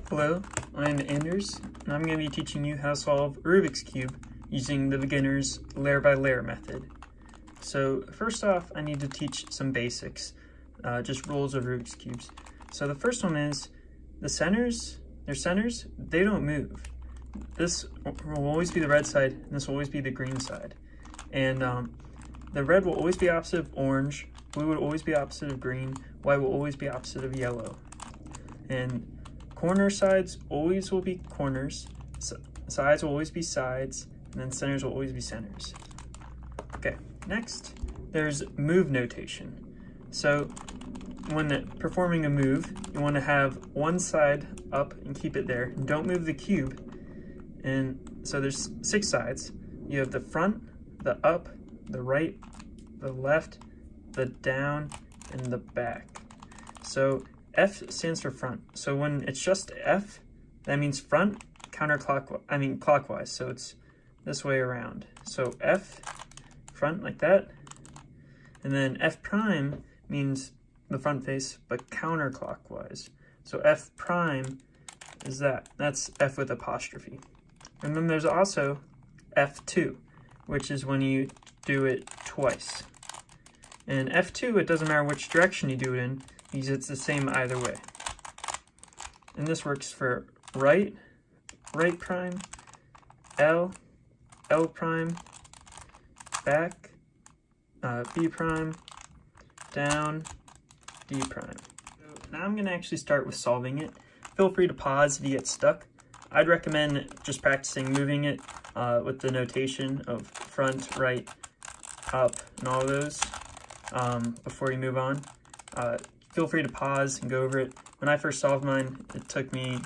Hello, I'm Anders, and I'm going to be teaching you how to solve Rubik's Cube using the beginner's layer by layer method. So first off, I need to teach some basics, just rules of Rubik's Cubes. So the first one is the centers, they don't move. This will always be the red side, and this will always be the green side. And the red will always be opposite of orange, blue will always be opposite of green, white will always be opposite of yellow. And corner sides always will be corners, sides will always be sides, and then centers will always be centers. Okay, next, there's move notation. So when performing a move, you want to have one side up and keep it there. And don't move the cube. And so there's 6 sides. You have the front, the up, the right, the left, the down, and the back. So F stands for front. So when it's just F, that means front clockwise. So it's this way around. So F, front like that. And then F prime means the front face, but counterclockwise. So F prime is that. That's F with apostrophe. And then there's also F2, which is when you do it twice. And F2, it doesn't matter which direction you do it in, because it's the same either way. And this works for right prime, L prime, back, B prime, down, D prime. So now I'm going to actually start with solving it. Feel free to pause if you get stuck. I'd recommend just practicing moving it with the notation of front, right, up, and all of those before you move on. Feel free to pause and go over it. When I first solved mine, it took me,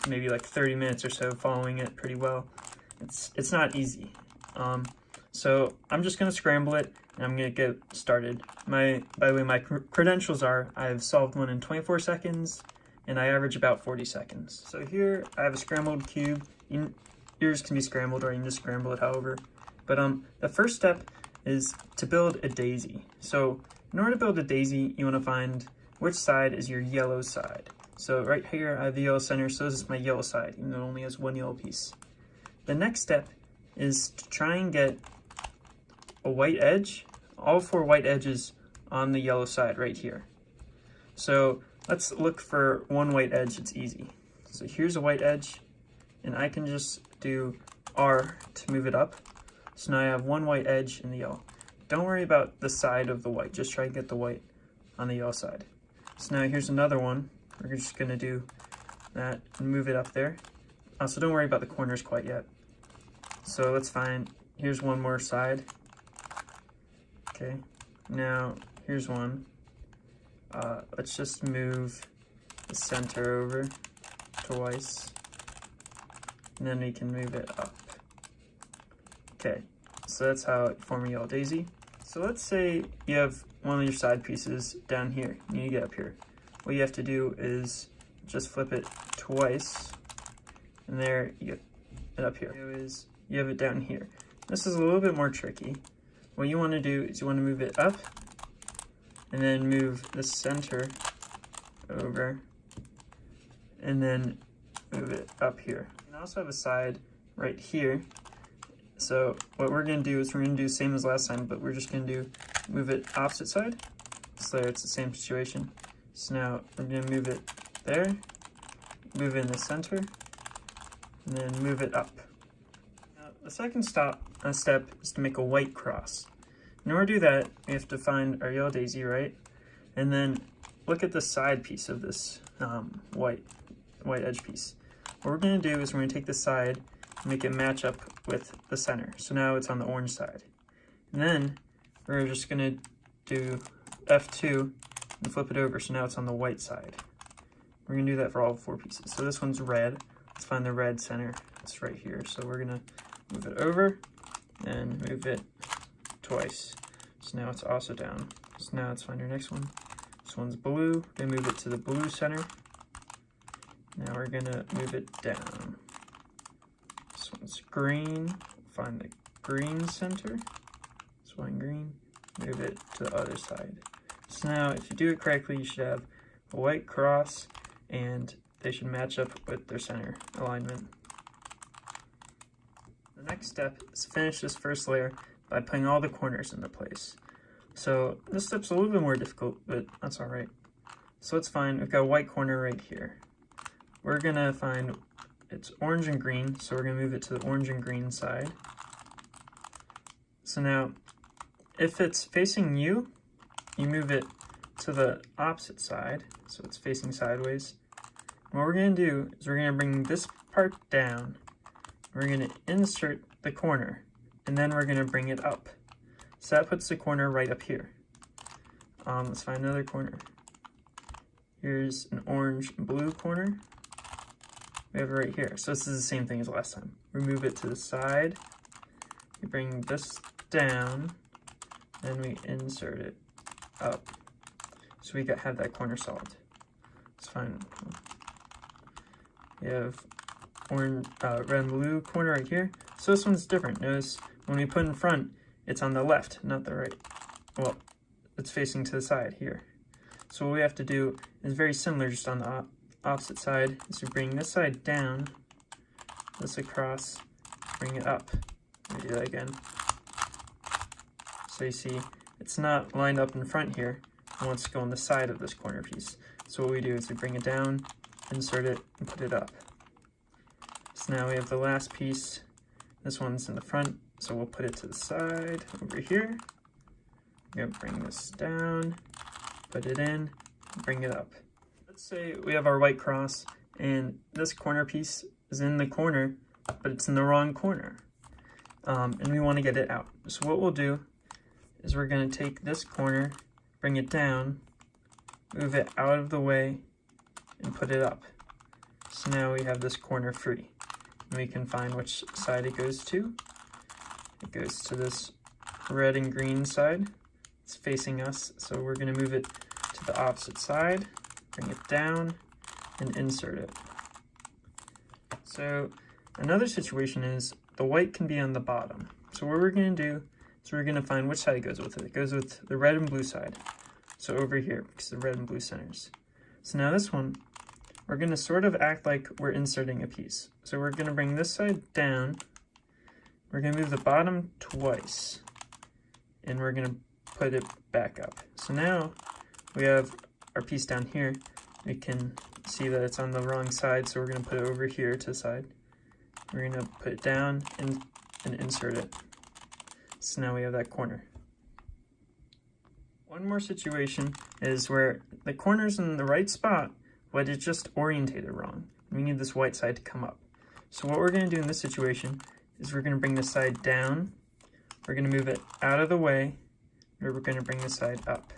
maybe like 30 minutes or so following it pretty well. It's not easy. So I'm just going to scramble it, and I'm going to get started. By the way, my credentials are I've solved one in 24 seconds, and I average about 40 seconds. So here I have a scrambled cube. Yours can be scrambled, or you can just scramble it however. But the first step is to build a daisy. So in order to build a daisy, you want to find which side is your yellow side. So right here, I have the yellow center, so this is my yellow side, even though it only has one yellow piece. The next step is to try and get a white edge, all 4 white edges on the yellow side right here. So let's look for one white edge. It's easy. So here's a white edge, and I can just do R to move it up. So now I have one white edge in the yellow. Don't worry about the side of the white, just try and get the white on the yellow side. So now here's another one. We're just gonna do that and move it up there. So don't worry about the corners quite yet. So let's find, here's one more side. Okay, now here's one. Let's just move the center over twice, and then we can move it up. Okay, so that's how you form a yellow daisy. So let's say you have one of your side pieces down here. You need to get up here. What you have to do is just flip it twice, and there you get it up here. You have it down here. This is a little bit more tricky. What you want to do is you want to move it up, and then move the center over, and then move it up here. You can also have a side right here. So what we're going to do is we're going to do the same as last time, but we're just going to move it opposite side. So there it's the same situation. So now we're going to move it there, move it in the center, and then move it up. Now, the second step is to make a white cross. In order to do that, we have to find our yellow daisy, right? And then look at the side piece of this white edge piece. What we're going to do is we're going to take the side and make it match up with the center. So now it's on the orange side. And then we're just going to do F2 and flip it over, so now it's on the white side. We're going to do that for all 4 pieces. So this one's red. Let's find the red center. It's right here. So we're going to move it over and move it twice. So now it's also down. So now let's find our next one. This one's blue. We're going to move it to the blue center. Now we're going to move it down. This one's green. Find the green center. This one green. Move it to the other side. So now if you do it correctly, you should have a white cross and they should match up with their center alignment. The next step is to finish this first layer by putting all the corners into place. So this step's a little bit more difficult, but that's all right. So it's fine. We've got a white corner right here. We're gonna find it's orange and green, so we're gonna move it to the orange and green side. So now, if it's facing you, you move it to the opposite side, so it's facing sideways. And what we're gonna do is we're gonna bring this part down. We're gonna insert the corner, and then we're gonna bring it up. So that puts the corner right up here. Let's find another corner. Here's an orange and blue corner. We have it right here. So this is the same thing as last time. We move it to the side. We bring this down, then we insert it up. So we have that corner solved. It's fine. We have orange, red and blue corner right here. So this one's different. Notice when we put in front, it's on the left, not the right. Well, it's facing to the side here. So what we have to do is very similar, just on the opposite side, is we bring this side down, this across, bring it up. Let me do that again. So you see, it's not lined up in front here. It wants to go on the side of this corner piece. So what we do is we bring it down, insert it, and put it up. So now we have the last piece. This one's in the front, so we'll put it to the side over here. We're gonna bring this down, put it in, bring it up. Let's say we have our white cross, and this corner piece is in the corner, but it's in the wrong corner. And we want to get it out. So what we'll do is we're going to take this corner, bring it down, move it out of the way, and put it up. So now we have this corner free. And we can find which side it goes to. It goes to this red and green side. It's facing us, so we're going to move it to the opposite side, bring it down, and insert it. So another situation is the white can be on the bottom. So what we're going to do is we're going to find which side it goes with it. It goes with the red and blue side. So over here, because the red and blue centers. So now this one, we're going to sort of act like we're inserting a piece. So we're going to bring this side down. We're going to move the bottom twice. And we're going to put it back up. So now we have our piece down here. We can see that it's on the wrong side, so we're going to put it over here to the side. We're going to put it down and insert it. So now we have that corner. One more situation is where the corner's in the right spot, but it's just orientated wrong. We need this white side to come up. So what we're going to do in this situation is we're going to bring this side down. We're going to move it out of the way. And we're going to bring this side up.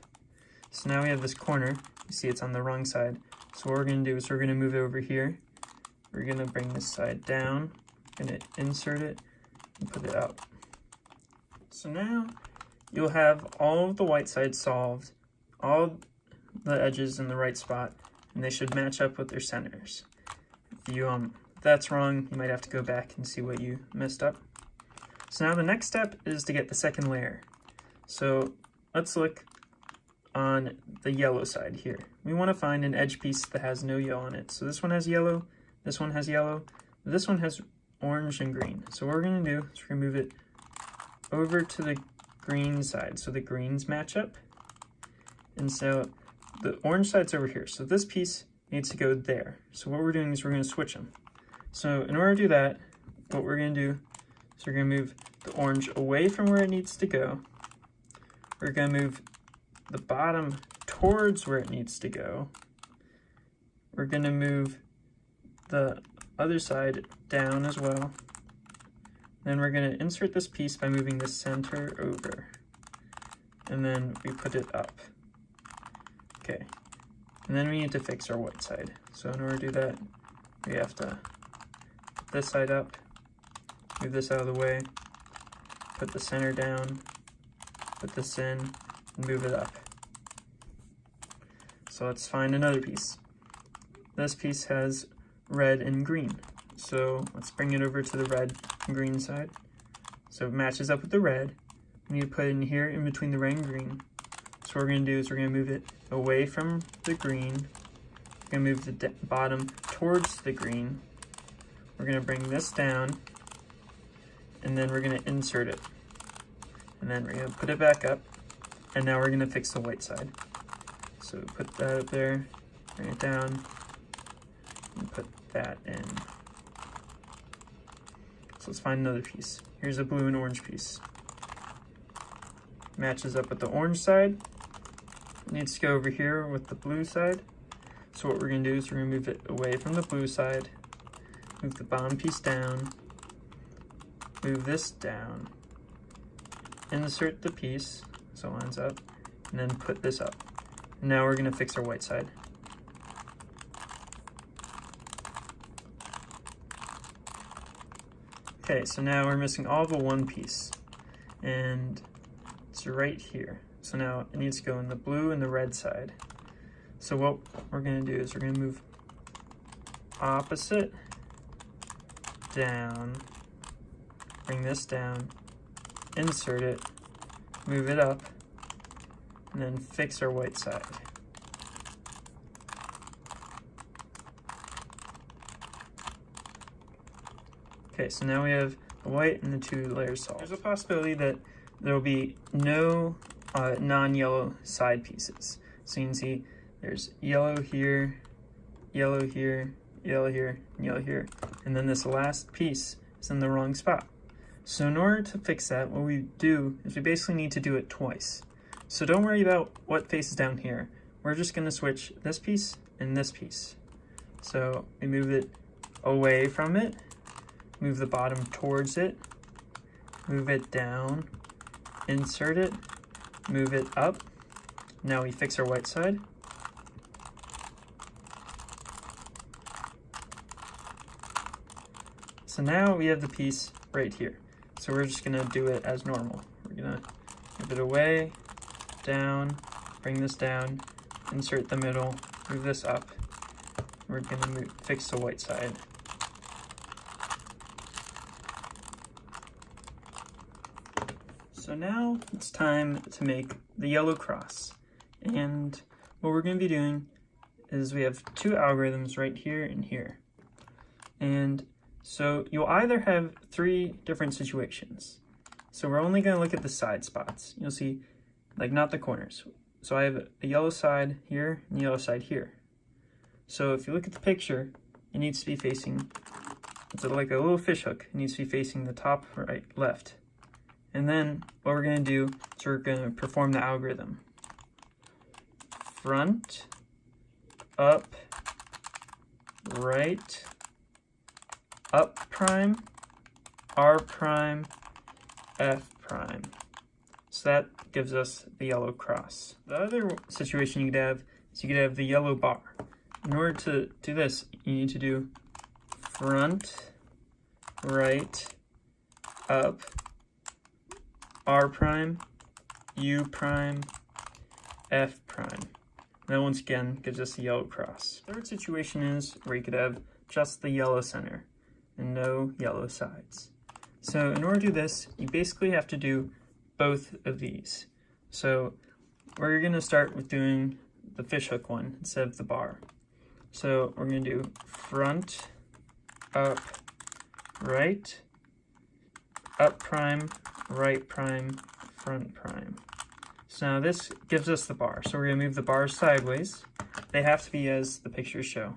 So now we have this corner. You see it's on the wrong side. So what we're going to do is we're going to move it over here. We're going to bring this side down, going to insert it, and put it up. So now you'll have all of the white sides solved, all the edges in the right spot, and they should match up with their centers. If that's wrong, you might have to go back and see what you messed up. So now the next step is to get the second layer. So let's look on the yellow side here. We want to find an edge piece that has no yellow on it. So this one has yellow, this one has yellow, this one has orange and green. So what we're going to do is we're going to move it over to the green side so the greens match up. And so the orange side's over here. So this piece needs to go there. So what we're doing is we're going to switch them. So in order to do that, what we're going to do is we're going to move the orange away from where it needs to go. We're going to move the bottom towards where it needs to go. We're going to move the other side down as well. Then we're going to insert this piece by moving the center over. And then we put it up. Okay. And then we need to fix our white side. So in order to do that, we have to put this side up, move this out of the way, put the center down, put this in, and move it up. So let's find another piece. This piece has red and green. So let's bring it over to the red and green side. So it matches up with the red. We need to put it in here in between the red and green. So what we're going to do is we're going to move it away from the green, We're going to move the bottom towards the green. We're going to bring this down, and then we're going to insert it. And then we're going to put it back up, and now we're going to fix the white side. So put that up there, bring it down, and put that in. So let's find another piece. Here's a blue and orange piece. Matches up with the orange side. It needs to go over here with the blue side. So what we're going to do is we're going to move it away from the blue side, move the bottom piece down, move this down, insert the piece so it lines up, and then put this up. Now we're going to fix our white side. Okay, so now we're missing all but one piece, and it's right here. So now it needs to go in the blue and the red side. So what we're going to do is we're going to move opposite, down, bring this down, insert it, move it up, and then fix our white side. Okay, so now we have the white and the two layers solved. There's a possibility that there will be no non-yellow side pieces. So you can see there's yellow here, yellow here, yellow here, and yellow here. And then this last piece is in the wrong spot. So in order to fix that, what we do is we basically need to do it twice. So don't worry about what faces down here. We're just going to switch this piece and this piece. So we move it away from it, move the bottom towards it, move it down, insert it, move it up. Now we fix our white side. So now we have the piece right here. So we're just gonna do it as normal. We're gonna move it away, down, bring this down, insert the middle, move this up. We're gonna fix the white side. So now it's time to make the yellow cross. And what we're going to be doing is we have two algorithms right here and here. And so you'll either have three different situations. So we're only going to look at the side spots. You'll see, like, not the corners. So I have a yellow side here and a yellow side here. So if you look at the picture, it needs to be facing, it's like a little fish hook. It needs to be facing the top, right, left. And then what we're going to do is we're going to perform the algorithm. Front, up, right, up prime, R prime, F prime. So that gives us the yellow cross. The other situation you could have is you could have the yellow bar. In order to do this, you need to do front, right, up, R prime, U prime, F prime. And that once again gives us the yellow cross. The third situation is where you could have just the yellow center and no yellow sides. So in order to do this, you basically have to do both of these. So we're going to start with doing the fishhook one instead of the bar. So we're going to do front, up, right, up prime, right prime, front prime. So now this gives us the bar. So we're going to move the bars sideways. They have to be as the pictures show.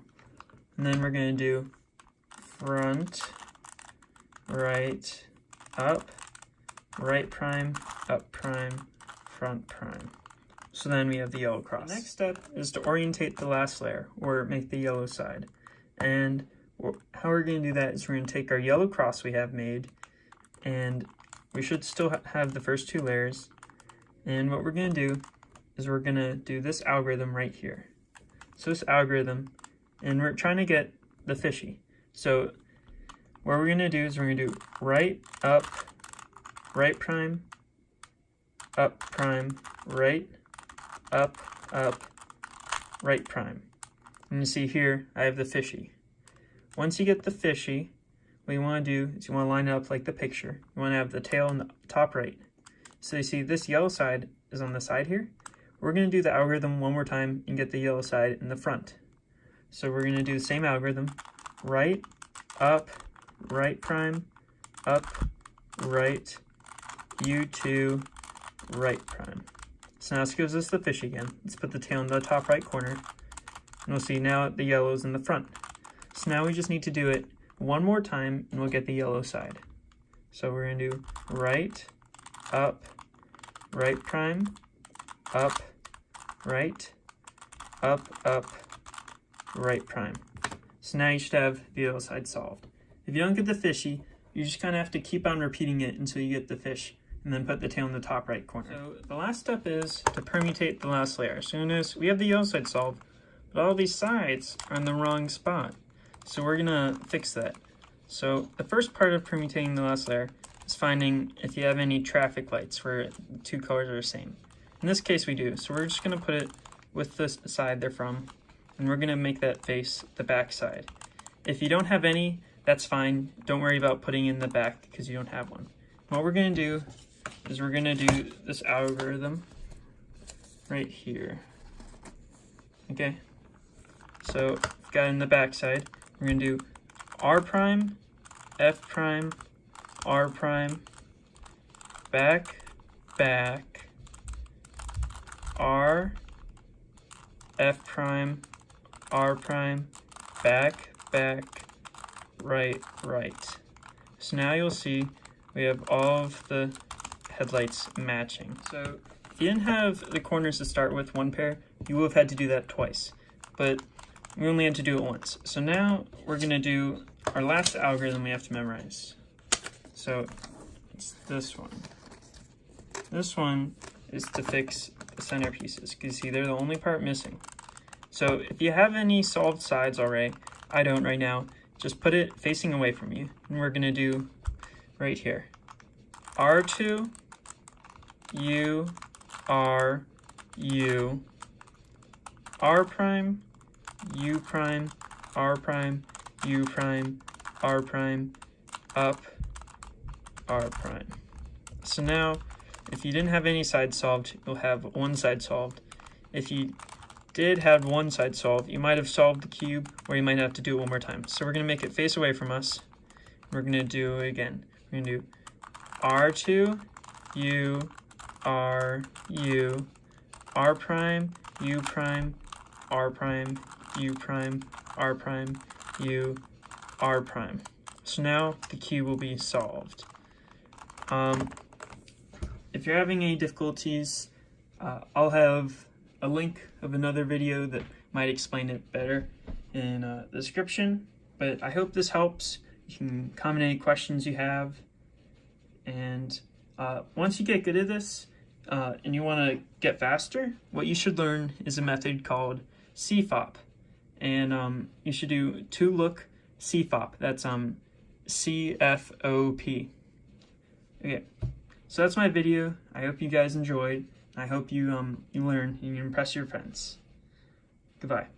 And then we're going to do front, right, up, right prime, up prime, front prime. So then we have the yellow cross. The next step is to orientate the last layer, or make the yellow side. And how we're going to do that is we're going to take our yellow cross we have made, and we should still have the first two layers. And what we're going to do is we're going to do this algorithm right here. So this algorithm, and we're trying to get the fishy. So what we're going to do is we're going to do right, up, right prime, up prime, right, up, right prime. And you see here, I have the fishy. Once you get the fishy, what you want to do is you want to line it up like the picture. You want to have the tail on the top right. So you see this yellow side is on the side here. We're going to do the algorithm one more time and get the yellow side in the front. So we're going to do the same algorithm. Right, up, right prime, up, right, U2, right prime. So now this gives us the fish again. Let's put the tail in the top right corner. And we'll see now the yellow is in the front. So now we just need to do it one more time and we'll get the yellow side. So we're going to do right, up, right prime, up, right, right prime. So now you should have the yellow side solved. If you don't get the fishy, you just kind of have to keep on repeating it until you get the fish, and then put the tail in the top right corner. So the last step is to permutate the last layer. So notice we have the yellow side solved, but all these sides are in the wrong spot. So we're gonna fix that. So the first part of permutating the last layer is finding if you have any traffic lights where the two colors are the same. In this case we do, so we're just gonna put it with the side they're from, and we're gonna make that face the back side. If you don't have any, that's fine. Don't worry about putting in the back because you don't have one. What we're gonna do is we're gonna do this algorithm right here. Okay, so got in the back side, we're gonna do R prime, F prime, R prime, back, back, R, F prime, R prime, back, back, right, right. So now you'll see we have all of the headlights matching. So if you didn't have the corners to start with one pair, you would have had to do that twice, but we only had to do it once. So now we're gonna do our last algorithm we have to memorize. So it's this one. This one is to fix the center pieces, because see, they're the only part missing. So if you have any solved sides already, I don't right now, just put it facing away from you. And we're gonna do right here. R2, U, R, U, R prime, U prime, R prime, U prime, R prime, up, R prime. So now, if you didn't have any sides solved, you'll have one side solved. If you did have one side solved, you might have solved the cube, or you might have to do it one more time. So we're gonna make it face away from us. We're gonna do it again. We're gonna do R2, U, R, U, R prime, U prime, R prime, U prime, R prime, U, R prime. So now the cube will be solved. If you're having any difficulties, I'll have a link of another video that might explain it better in the description. But I hope this helps. You can comment any questions you have. And once you get good at this and you want to get faster, what you should learn is a method called CFOP. And you should do to look CFOP. That's CFOP. Okay, so that's my video. I hope you guys enjoyed. I hope you learn and you impress your friends. Goodbye.